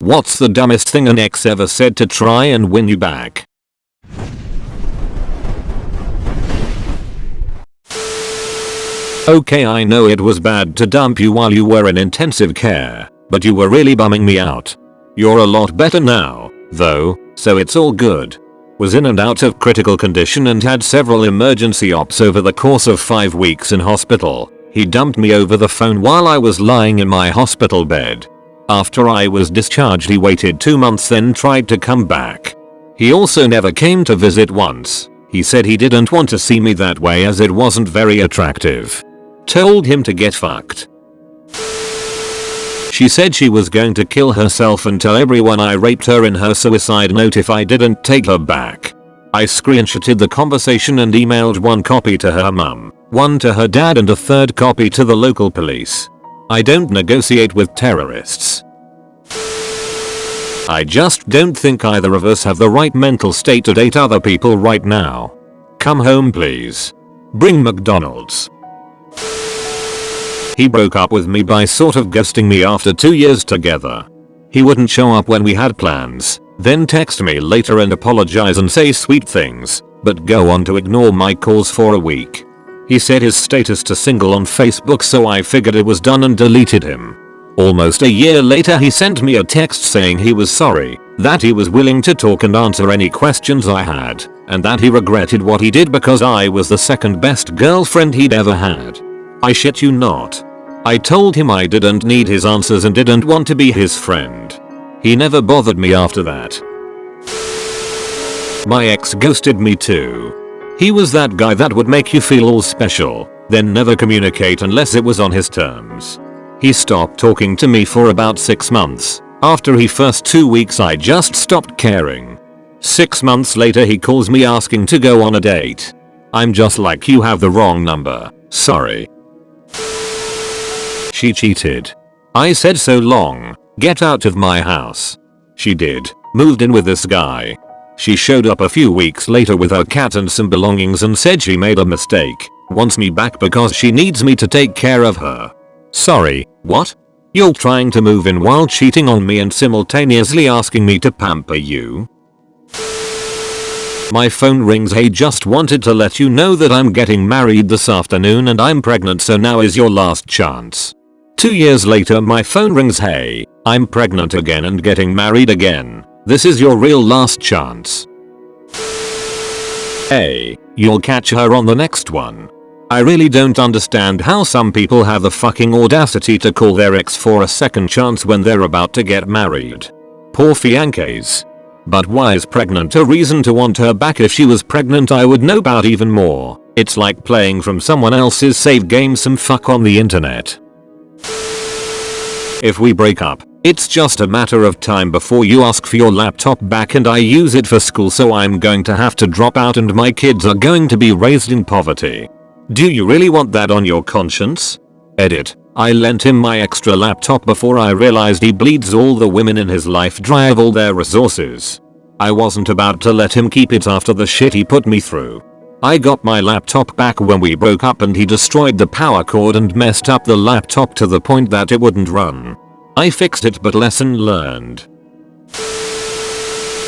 What's the dumbest thing an ex ever said to try and win you back? Okay, I know it was bad to dump you while you were in intensive care, but you were really bumming me out. You're a lot better now, though, so it's all good. Was in and out of critical condition and had several emergency ops over the course of 5 weeks in hospital. He dumped me over the phone while I was lying in my hospital bed. After I was discharged, he waited 2 months, then tried to come back. He also never came to visit once. He said he didn't want to see me that way as it wasn't very attractive. Told him to get fucked. She said she was going to kill herself and tell everyone I raped her in her suicide note if I didn't take her back. I screenshotted the conversation and emailed 1 copy to her mum, 1 to her dad, and a 3rd copy to the local police. I don't negotiate with terrorists. I just don't think either of us have the right mental state to date other people right now. Come home please. Bring McDonald's. He broke up with me by sort of ghosting me after 2 years together. He wouldn't show up when we had plans, then text me later and apologize and say sweet things, but go on to ignore my calls for a week. He set his status to single on Facebook, so I figured it was done and deleted him. Almost a year later he sent me a text saying he was sorry, that he was willing to talk and answer any questions I had, and that he regretted what he did because I was the 2nd best girlfriend he'd ever had. I shit you not. I told him I didn't need his answers and didn't want to be his friend. He never bothered me after that. My ex ghosted me too. He was that guy that would make you feel all special, then never communicate unless it was on his terms. He stopped talking to me for about 6 months. After the first 2 weeks I just stopped caring. 6 months later he calls me asking to go on a date. I'm just like, you have the wrong number, sorry. She cheated. I said so long, get out of my house. She did, moved in with this guy. She showed up a few weeks later with her cat and some belongings and said she made a mistake, wants me back because she needs me to take care of her. Sorry, what? You're trying to move in while cheating on me and simultaneously asking me to pamper you? My phone rings. Hey, just wanted to let you know that I'm getting married this afternoon and I'm pregnant, so now is your last chance. 2 years later my phone rings. Hey, I'm pregnant again and getting married again. This is your real last chance. Hey, you'll catch her on the next one. I really don't understand how some people have the fucking audacity to call their ex for a second chance when they're about to get married. Poor fiancés. But why is pregnant a reason to want her back? If she was pregnant I would know about even more. It's like playing from someone else's save game some fuck on the internet. If we break up, it's just a matter of time before you ask for your laptop back, and I use it for school, so I'm going to have to drop out and my kids are going to be raised in poverty. Do you really want that on your conscience? Edit. I lent him my extra laptop before I realized he bleeds all the women in his life dry of all their resources. I wasn't about to let him keep it after the shit he put me through. I got my laptop back when we broke up and he destroyed the power cord and messed up the laptop to the point that it wouldn't run. I fixed it, but lesson learned.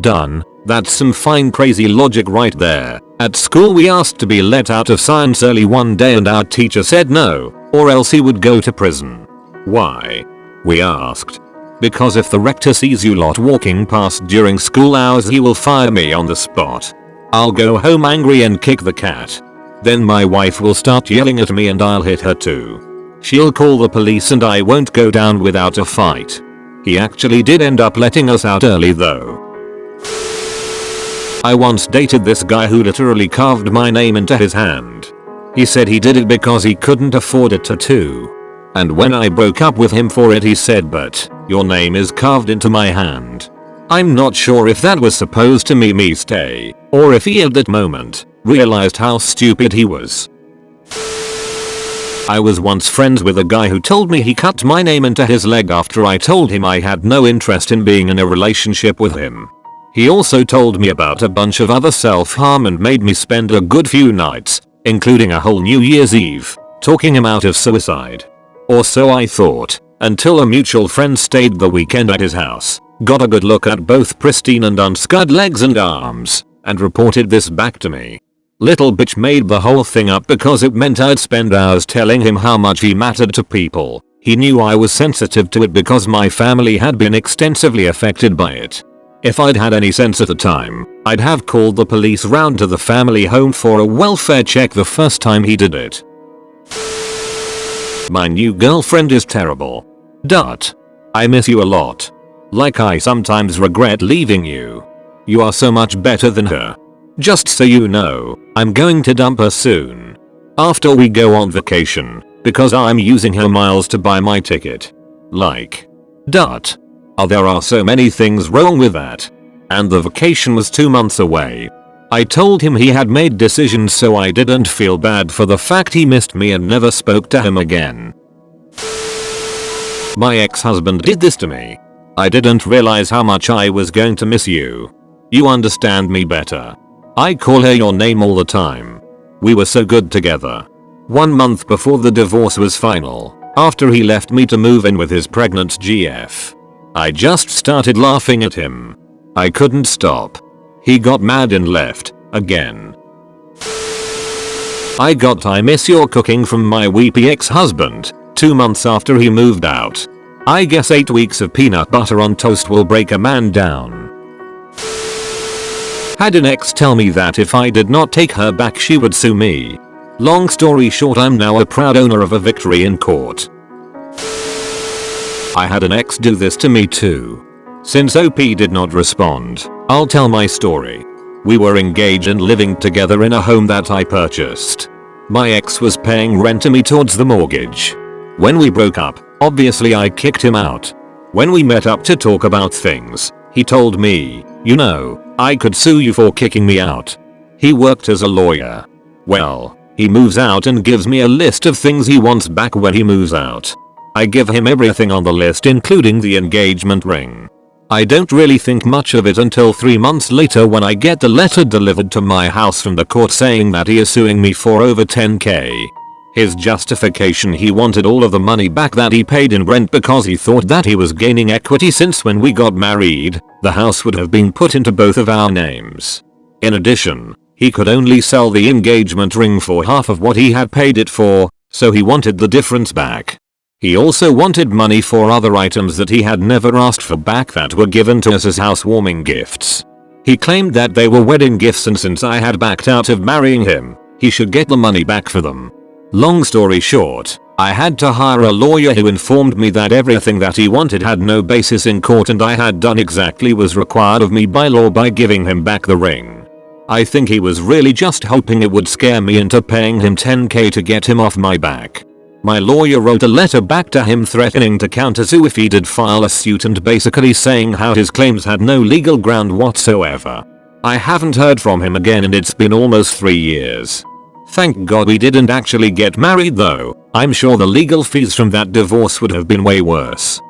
Done. That's some fine crazy logic right there. At school we asked to be let out of science early one day and our teacher said no, or else he would go to prison. Why? We asked. Because if the rector sees you lot walking past during school hours he will fire me on the spot. I'll go home angry and kick the cat. Then my wife will start yelling at me and I'll hit her too. She'll call the police and I won't go down without a fight. He actually did end up letting us out early though. I once dated this guy who literally carved my name into his hand. He said he did it because he couldn't afford a tattoo. And when I broke up with him for it he said, but your name is carved into my hand. I'm not sure if that was supposed to mean me stay, or if he at that moment realized how stupid he was. I was once friends with a guy who told me he cut my name into his leg after I told him I had no interest in being in a relationship with him. He also told me about a bunch of other self-harm and made me spend a good few nights, including a whole New Year's Eve, talking him out of suicide. Or so I thought, until a mutual friend stayed the weekend at his house. got a good look at both pristine and unscarred legs and arms, and reported this back to me. Little bitch made the whole thing up because it meant I'd spend hours telling him how much he mattered to people. He knew I was sensitive to it because my family had been extensively affected by it. If I'd had any sense at the time, I'd have called the police round to the family home for a welfare check the first time he did it. My new girlfriend is terrible. I miss you a lot. Like I sometimes regret leaving you. You are so much better than her. Just so you know, I'm going to dump her soon. After we go on vacation, because I'm using her miles to buy my ticket. Like. There are so many things wrong with that. And the vacation was 2 months away. I told him he had made decisions so I didn't feel bad for the fact he missed me and never spoke to him again. My ex-husband did this to me. I didn't realize how much I was going to miss you. You understand me better. I call her your name all the time. We were so good together. 1 month before the divorce was final, after he left me to move in with his pregnant GF. I just started laughing at him. I couldn't stop. He got mad and left, again. I miss your cooking from my weepy ex-husband, 2 months after he moved out. I guess 8 weeks of peanut butter on toast will break a man down. Had an ex tell me that if I did not take her back she would sue me. Long story short, I'm now a proud owner of a victory in court. I had an ex do this to me too. Since OP did not respond, I'll tell my story. We were engaged and living together in a home that I purchased. My ex was paying rent to me towards the mortgage. When we broke up, obviously I kicked him out. When we met up to talk about things, he told me, you know, I could sue you for kicking me out. He worked as a lawyer. Well, he moves out and gives me a list of things he wants back when he moves out. I give him everything on the list including the engagement ring. I don't really think much of it until 3 months later when I get the letter delivered to my house from the court saying that he is suing me for over 10k. His justification: he wanted all of the money back that he paid in rent because he thought that he was gaining equity since when we got married, the house would have been put into both of our names. In addition, he could only sell the engagement ring for half of what he had paid it for, so he wanted the difference back. He also wanted money for other items that he had never asked for back that were given to us as housewarming gifts. He claimed that they were wedding gifts and since I had backed out of marrying him, he should get the money back for them. Long story short, I had to hire a lawyer who informed me that everything that he wanted had no basis in court and I had done exactly was required of me by law by giving him back the ring. I think he was really just hoping it would scare me into paying him 10k to get him off my back. My lawyer wrote a letter back to him threatening to countersue if he did file a suit and basically saying how his claims had no legal ground whatsoever. I haven't heard from him again and it's been almost 3 years. Thank God we didn't actually get married though. I'm sure the legal fees from that divorce would have been way worse.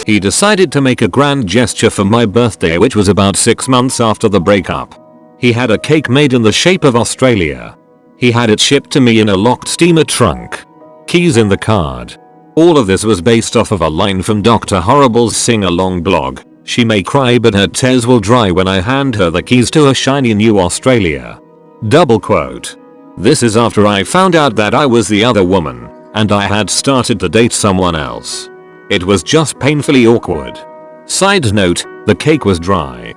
He decided to make a grand gesture for my birthday, which was about 6 months after the breakup. He had a cake made in the shape of Australia. He had it shipped to me in a locked steamer trunk. Keys in the card. All of this was based off of a line from Dr. Horrible's sing-along blog. She may cry but her tears will dry when I hand her the keys to her shiny new Australia. Double quote. This is after I found out that I was the other woman, and I had started to date someone else. It was just painfully awkward. Side note, the cake was dry.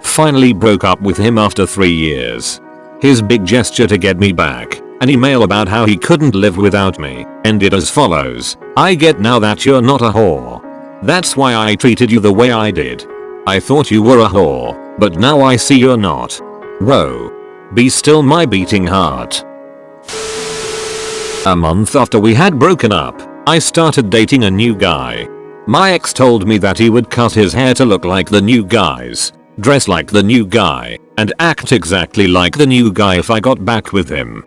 Finally broke up with him after 3 years. His big gesture to get me back, an email about how he couldn't live without me, ended as follows: I get now that you're not a whore. That's why I treated you the way I did. I thought you were a whore, but now I see you're not. Whoa. Be still my beating heart. A month after we had broken up, I started dating a new guy. My ex told me that he would cut his hair to look like the new guy's, dress like the new guy, and act exactly like the new guy if I got back with him.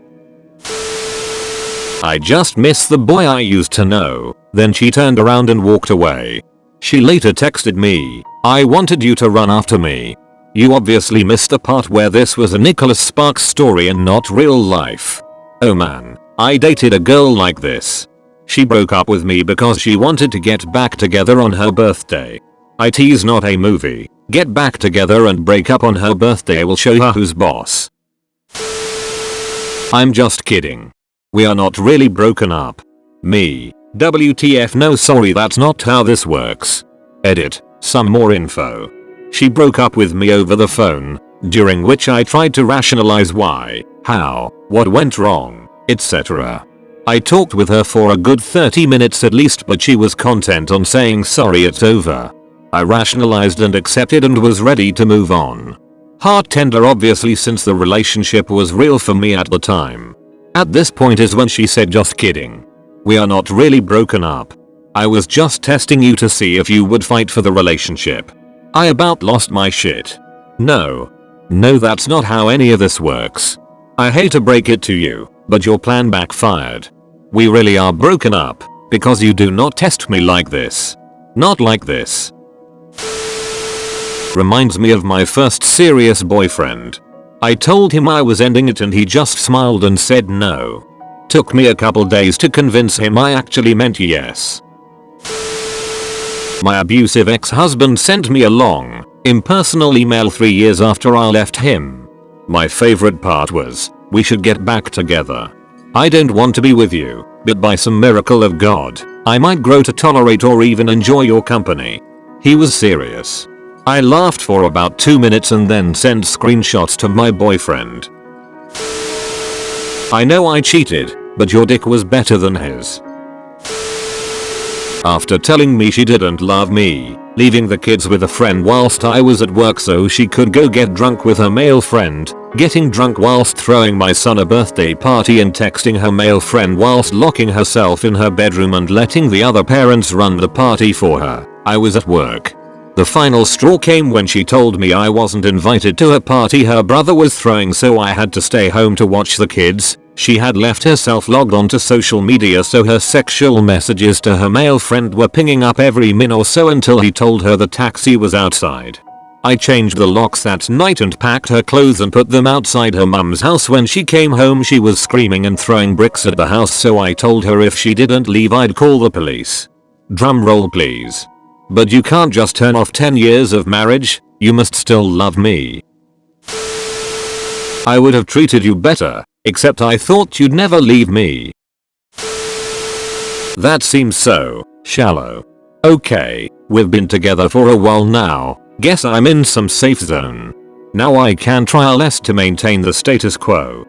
I just miss the boy I used to know. Then she turned around and walked away. She later texted me, I wanted you to run after me. You obviously missed the part where this was a Nicholas Sparks story and not real life. Oh man, I dated a girl like this. She broke up with me because she wanted to get back together on her birthday. It's not a movie. Get back together and break up on her birthday will show her who's boss. I'm just kidding. We are not really broken up. Me. WTF, no, sorry, that's not how this works. Edit. Some more info. She broke up with me over the phone, during which I tried to rationalize why, how, what went wrong, etc. I talked with her for a good 30 minutes at least, but she was content on saying sorry, it's over. I rationalized and accepted and was ready to move on. Heart tender obviously, since the relationship was real for me at the time. At this point is when she said, just kidding. We are not really broken up. I was just testing you to see if you would fight for the relationship. I about lost my shit. No, that's not how any of this works. I hate to break it to you, but your plan backfired. We really are broken up, because you do not test me like this. Not like this. Reminds me of my first serious boyfriend. I told him I was ending it and he just smiled and said no. Took me a couple days to convince him I actually meant yes. My abusive ex-husband sent me a long, impersonal email 3 years after I left him. My favorite part was, we should get back together. I don't want to be with you, but by some miracle of God, I might grow to tolerate or even enjoy your company. He was serious. I laughed for about 2 minutes and then sent screenshots to my boyfriend. I know I cheated, but your dick was better than his. After telling me she didn't love me, leaving the kids with a friend whilst I was at work so she could go get drunk with her male friend, getting drunk whilst throwing my son a birthday party and texting her male friend whilst locking herself in her bedroom and letting the other parents run the party for her, I was at work. The final straw came when she told me I wasn't invited to a party her brother was throwing, so I had to stay home to watch the kids. She had left herself logged onto social media, so her sexual messages to her male friend were pinging up every min or so until he told her the taxi was outside. I changed the locks that night and packed her clothes and put them outside her mum's house. When she came home she was screaming and throwing bricks at the house, so I told her if she didn't leave I'd call the police. Drum roll please. But you can't just turn off 10 years of marriage, you must still love me. I would have treated you better, except I thought you'd never leave me. That seems so shallow. Okay, we've been together for a while now, guess I'm in some safe zone. Now I can try less to maintain the status quo.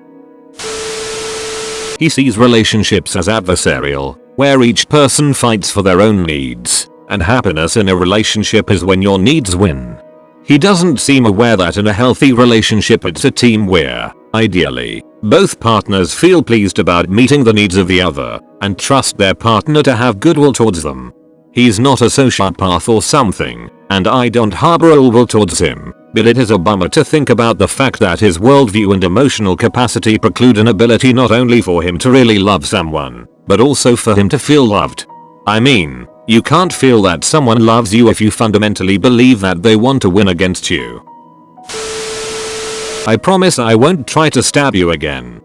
He sees relationships as adversarial, where each person fights for their own needs. And happiness in a relationship is when your needs win. He doesn't seem aware that in a healthy relationship it's a team where, ideally, both partners feel pleased about meeting the needs of the other and trust their partner to have goodwill towards them. He's not a sociopath or something, and I don't harbor ill will towards him, but it is a bummer to think about the fact that his worldview and emotional capacity preclude an ability not only for him to really love someone, but also for him to feel loved. I mean, you can't feel that someone loves you if you fundamentally believe that they want to win against you. I promise I won't try to stab you again.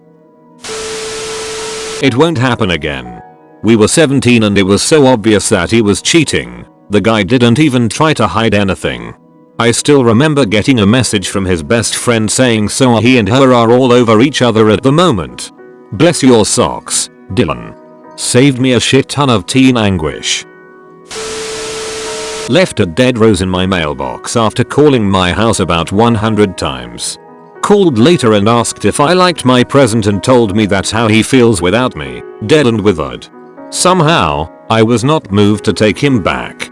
It won't happen again. We were 17 and it was so obvious that he was cheating. The guy didn't even try to hide anything. I still remember getting a message from his best friend saying so he and her are all over each other at the moment. Bless your socks, Dylan. Saved me a shit ton of teen anguish. Left a dead rose in my mailbox after calling my house about 100 times. Called later and asked if I liked my present and told me that's how he feels without me, dead and withered. Somehow, I was not moved to take him back.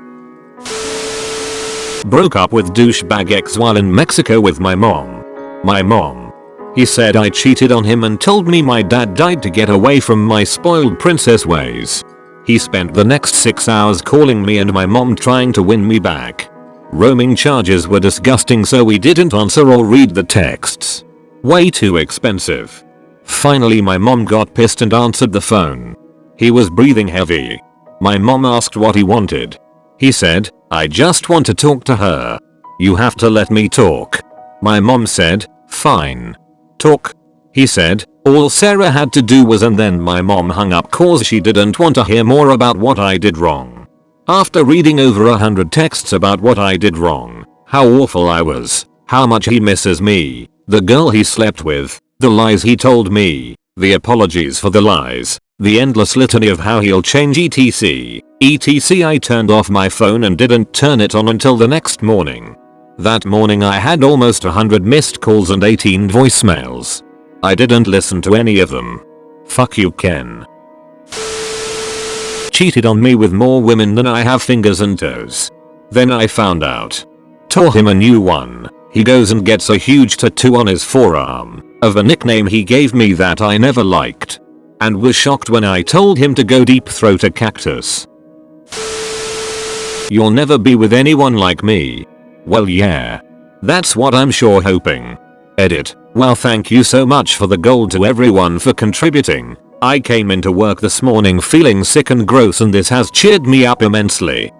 Broke up with douchebag ex while in Mexico with my mom. He said I cheated on him and told me my dad died to get away from my spoiled princess ways. He spent the next 6 hours calling me and my mom trying to win me back. Roaming charges were disgusting, so we didn't answer or read the texts. Way too expensive. Finally my mom got pissed and answered the phone. He was breathing heavy. My mom asked what he wanted. He said, I just want to talk to her. You have to let me talk. My mom said, fine. Talk. He said, All Sarah had to do was and then my mom hung up cause she didn't want to hear more about what I did wrong. After reading over 100 texts about what I did wrong, how awful I was, how much he misses me, the girl he slept with, the lies he told me, the apologies for the lies, the endless litany of how he'll change etc. I turned off my phone and didn't turn it on until the next morning. That morning I had almost 100 missed calls and 18 voicemails. I didn't listen to any of them. Fuck you, Ken. Cheated on me with more women than I have fingers and toes. Then I found out. Tore him a new one. He goes and gets a huge tattoo on his forearm of a nickname he gave me that I never liked. And was shocked when I told him to go deep throat a cactus. You'll never be with anyone like me. Well yeah. That's what I'm sure hoping. Edit. Well, thank you so much for the gold to everyone for contributing. I came into work this morning feeling sick and gross and this has cheered me up immensely.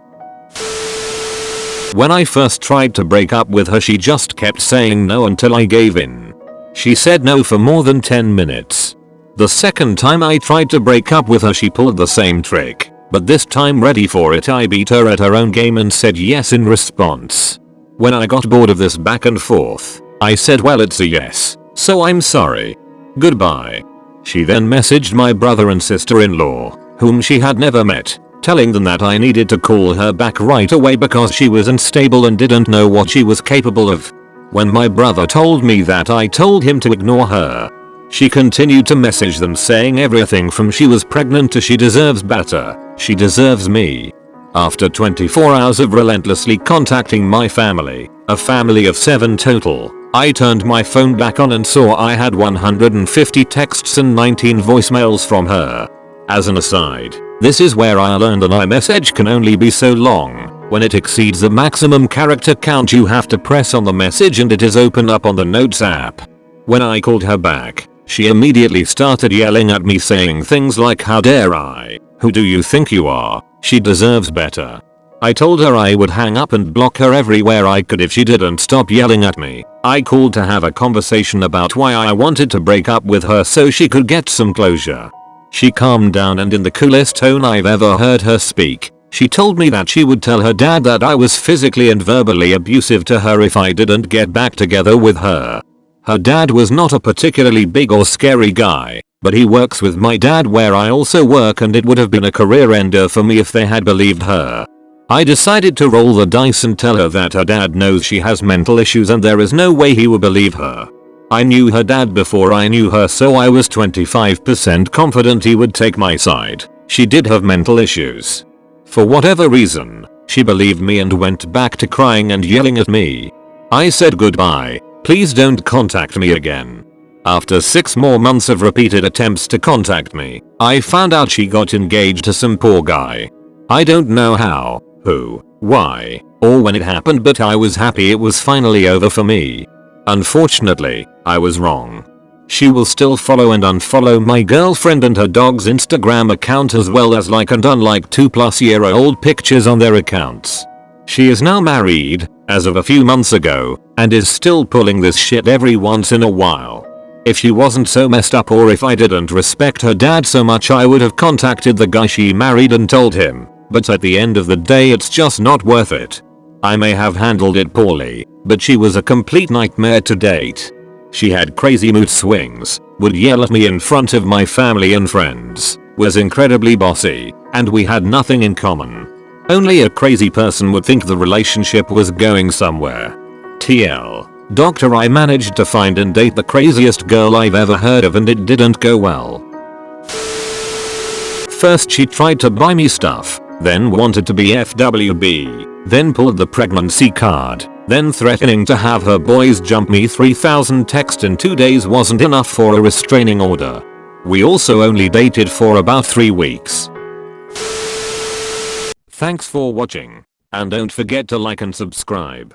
When I first tried to break up with her she just kept saying no until I gave in. She said no for more than 10 minutes. The second time I tried to break up with her she pulled the same trick, but this time ready for it I beat her at her own game and said yes in response. When I got bored of this back and forth, I said well it's a yes, so I'm sorry. Goodbye. She then messaged my brother and sister-in-law, whom she had never met, telling them that I needed to call her back right away because she was unstable and didn't know what she was capable of. When my brother told me that I told him to ignore her. She continued to message them saying everything from she was pregnant to she deserves better, she deserves me. After 24 hours of relentlessly contacting my family, a family of 7 total, I turned my phone back on and saw I had 150 texts and 19 voicemails from her. As an aside, this is where I learned an iMessage can only be so long. When it exceeds the maximum character count you have to press on the message and it is open up on the Notes app. When I called her back, she immediately started yelling at me saying things like how dare I, who do you think you are, she deserves better. I told her I would hang up and block her everywhere I could if she didn't stop yelling at me. I called to have a conversation about why I wanted to break up with her so she could get some closure. She calmed down and in the coolest tone I've ever heard her speak, she told me that she would tell her dad that I was physically and verbally abusive to her if I didn't get back together with her. Her dad was not a particularly big or scary guy, but he works with my dad where I also work and it would have been a career ender for me if they had believed her. I decided to roll the dice and tell her that her dad knows she has mental issues and there is no way he would believe her. I knew her dad before I knew her so I was 25% confident he would take my side. She did have mental issues. For whatever reason, she believed me and went back to crying and yelling at me. I said goodbye, please don't contact me again. After 6 more months of repeated attempts to contact me, I found out she got engaged to some poor guy. I don't know how, who, why, or when it happened but I was happy it was finally over for me. Unfortunately, I was wrong. She will still follow and unfollow my girlfriend and her dog's Instagram account as well as like and unlike 2+ year-old pictures on their accounts. She is now married, as of a few months ago, and is still pulling this shit every once in a while. If she wasn't so messed up or if I didn't respect her dad so much I would have contacted the guy she married and told him, but at the end of the day it's just not worth it. I may have handled it poorly, but she was a complete nightmare to date. She had crazy mood swings, would yell at me in front of my family and friends, was incredibly bossy, and we had nothing in common. Only a crazy person would think the relationship was going somewhere. TL. Doctor, I managed to find and date the craziest girl I've ever heard of and it didn't go well. First she tried to buy me stuff, then wanted to be FWB, then pulled the pregnancy card, then threatening to have her boys jump me. 3,000 texts in 2 days wasn't enough for a restraining order. We also only dated for about 3 weeks. Thanks for watching, and don't forget to like and subscribe.